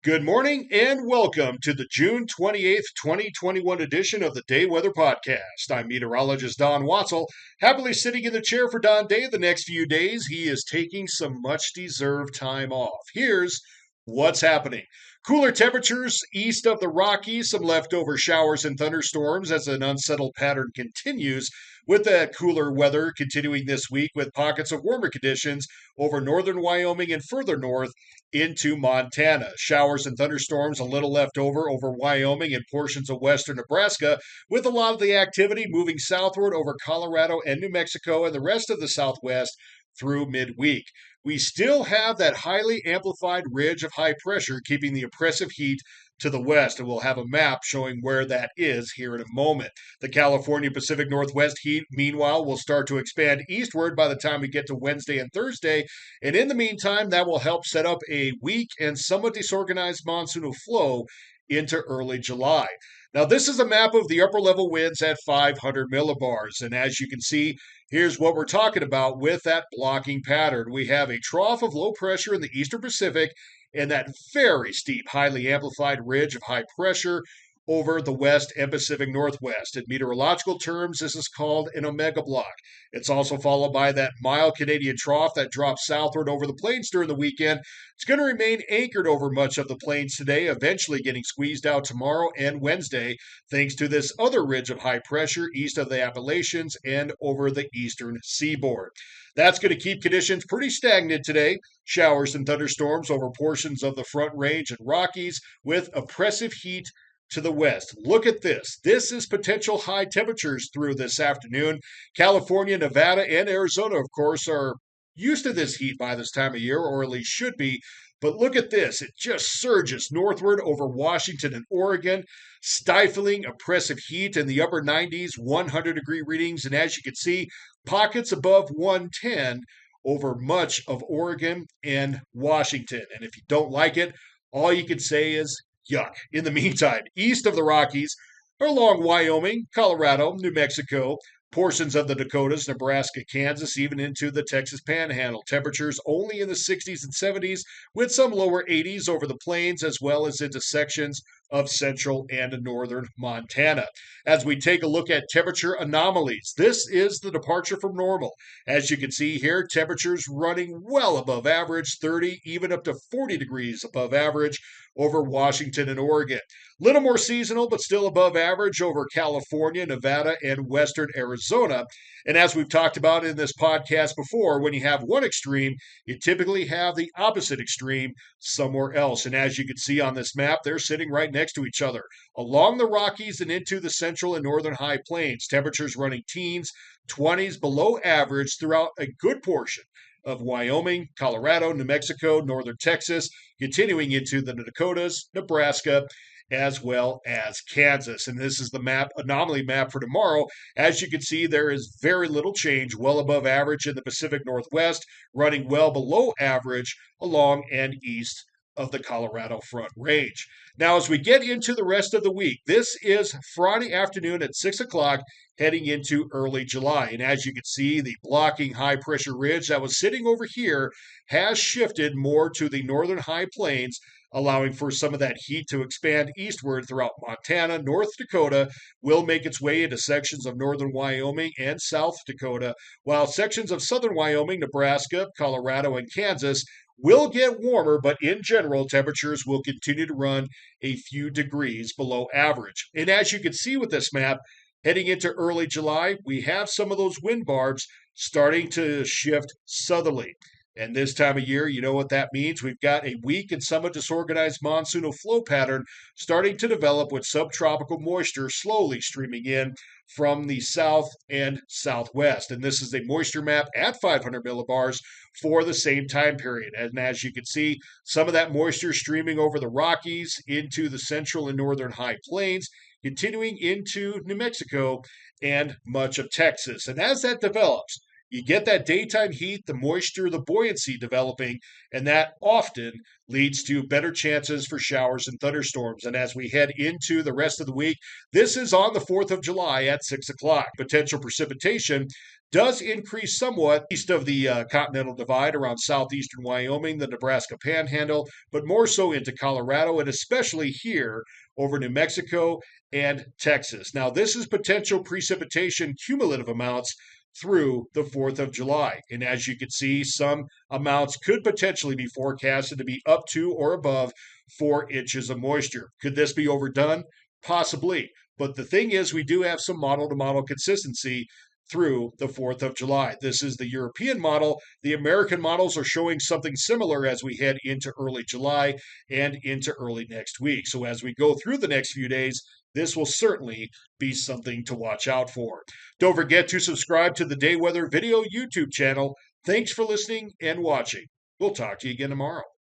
Good morning and welcome to the June 28th, 2021 edition of the Day Weather Podcast. I'm meteorologist Don Watzel, happily sitting in the chair for Don Day the next few days. He is taking some much deserved time off. Here's what's happening. Cooler temperatures east of the Rockies, some leftover showers and thunderstorms as an unsettled pattern continues, with that cooler weather continuing this week with pockets of warmer conditions over northern Wyoming and further north into Montana. Showers and thunderstorms a little left over Wyoming and portions of western Nebraska, with a lot of the activity moving southward over Colorado and New Mexico and the rest of the Southwest through midweek. We still have that highly amplified ridge of high pressure keeping the oppressive heat to the west, and we'll have a map showing where that is here in a moment. The California Pacific Northwest heat, meanwhile, will start to expand eastward by the time we get to Wednesday and Thursday, and in the meantime, that will help set up a weak and somewhat disorganized monsoonal flow into early July. Now, this is a map of the upper level winds at 500 millibars, and as you can see, here's what we're talking about with that blocking pattern. We have a trough of low pressure in the eastern Pacific and that very steep, highly amplified ridge of high pressure over the west and Pacific Northwest. In meteorological terms, this is called an omega block. It's also followed by that mild Canadian trough that drops southward over the plains during the weekend. It's going to remain anchored over much of the plains today, eventually getting squeezed out tomorrow and Wednesday, thanks to this other ridge of high pressure east of the Appalachians and over the eastern seaboard. That's going to keep conditions pretty stagnant today. Showers and thunderstorms over portions of the Front Range and Rockies with oppressive heat to the west. Look at this. This is potential high temperatures through this afternoon. California, Nevada, and Arizona, of course, are used to this heat by this time of year, or at least should be. But look at this. It just surges northward over Washington and Oregon, stifling oppressive heat in the upper 90s, 100-degree readings. And as you can see, pockets above 110 over much of Oregon and Washington. And if you don't like it, all you can say is yuck. In the meantime, east of the Rockies, along Wyoming, Colorado, New Mexico, portions of the Dakotas, Nebraska, Kansas, even into the Texas Panhandle. Temperatures only in the 60s and 70s, with some lower 80s over the plains, as well as into sections of central and northern Montana. As we take a look at temperature anomalies, this is the departure from normal. As you can see here, temperatures running well above average, 30, even up to 40 degrees above average over Washington and Oregon. Little more seasonal, but still above average over California, Nevada, and western Arizona. And as we've talked about in this podcast before, when you have one extreme, you typically have the opposite extreme somewhere else. And as you can see on this map, they're sitting right next to each other. Along the Rockies and into the central and northern high plains, temperatures running teens, 20s below average throughout a good portion of Wyoming, Colorado, New Mexico, northern Texas, continuing into the Dakotas, Nebraska, as well as Kansas. And this is the map, anomaly map for tomorrow. As you can see, there is very little change, well above average in the Pacific Northwest, running well below average along and east of the Colorado Front Range. Now, as we get into the rest of the week, this is Friday afternoon at 6 o'clock, heading into early July. And as you can see, the blocking high pressure ridge that was sitting over here has shifted more to the northern high plains, allowing for some of that heat to expand eastward throughout Montana. North Dakota will make its way into sections of northern Wyoming and South Dakota, while sections of southern Wyoming, Nebraska, Colorado, and Kansas will get warmer, but in general, temperatures will continue to run a few degrees below average. And as you can see with this map, heading into early July, we have some of those wind barbs starting to shift southerly. And this time of year, you know what that means. We've got a weak and somewhat disorganized monsoonal flow pattern starting to develop with subtropical moisture slowly streaming in from the south and southwest. And this is a moisture map at 500 millibars for the same time period. And as you can see, some of that moisture streaming over the Rockies into the central and northern high plains, continuing into New Mexico and much of Texas. And as that develops, you get that daytime heat, the moisture, the buoyancy developing, and that often leads to better chances for showers and thunderstorms. And as we head into the rest of the week, this is on the 4th of July at 6 o'clock. Potential precipitation does increase somewhat east of the Continental Divide around southeastern Wyoming, the Nebraska Panhandle, but more so into Colorado and especially here over New Mexico and Texas. Now, this is potential precipitation cumulative amounts through the 4th of July. And as you can see, some amounts could potentially be forecasted to be up to or above 4 inches of moisture. Could this be overdone? Possibly. But the thing is, we do have some model to model consistency through the 4th of July. This is the European model. The American models are showing something similar as we head into early July and into early next week. So as we go through the next few days, this will certainly be something to watch out for. Don't forget to subscribe to the Day Weather Video YouTube channel. Thanks for listening and watching. We'll talk to you again tomorrow.